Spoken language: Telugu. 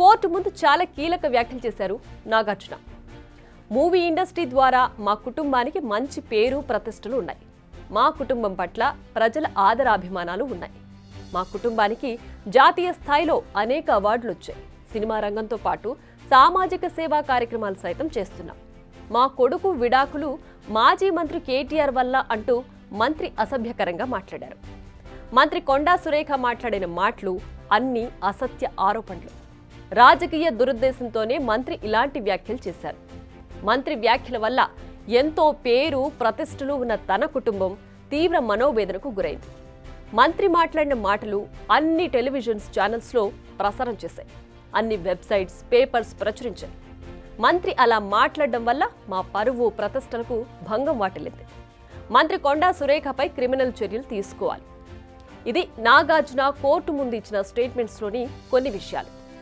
కోర్టు ముందు చాలా కీలక వ్యాఖ్యలు చేశారు నాగార్జున. మూవీ ఇండస్ట్రీ ద్వారా మా కుటుంబానికి మంచి పేరు ప్రతిష్టలు ఉన్నాయి. మా కుటుంబం పట్ల ప్రజల ఆదరాభిమానాలు ఉన్నాయి. మా కుటుంబానికి జాతీయ స్థాయిలో అనేక అవార్డులు వచ్చాయి. సినిమా రంగంతో పాటు సామాజిక సేవా కార్యక్రమాలు సైతం చేస్తున్నాం. మా కొడుకు విడాకులు మాజీ మంత్రి కేటీఆర్ వల్ల అంటూ మంత్రి అసభ్యకరంగా మాట్లాడారు. మంత్రి కొండా సురేఖ మాట్లాడిన మాటలు అన్ని అసత్య ఆరోపణలు. రాజకీయ దురుద్దేశంతోనే మంత్రి ఇలాంటి వ్యాఖ్యలు చేశారు. మంత్రి వ్యాఖ్యల వల్ల ఎంతో పేరు ప్రతిష్టలు ఉన్న తన కుటుంబం తీవ్ర మనోవేదనకు గురైంది. మంత్రి మాట్లాడిన మాటలు అన్ని టెలివిజన్ ఛానల్స్లో ప్రసారం చేశాయి. అన్ని వెబ్సైట్స్, పేపర్స్ ప్రచురించాయి. మంత్రి అలా మాట్లాడడం వల్ల మా పరువు ప్రతిష్టలకు భంగం వాటిల్లింది. మంత్రి కొండా సురేఖపై క్రిమినల్ చర్యలు తీసుకోవాలి. ఇది నాగార్జున కోర్టు ముందు ఇచ్చిన స్టేట్మెంట్స్లోని కొన్ని విషయాలు.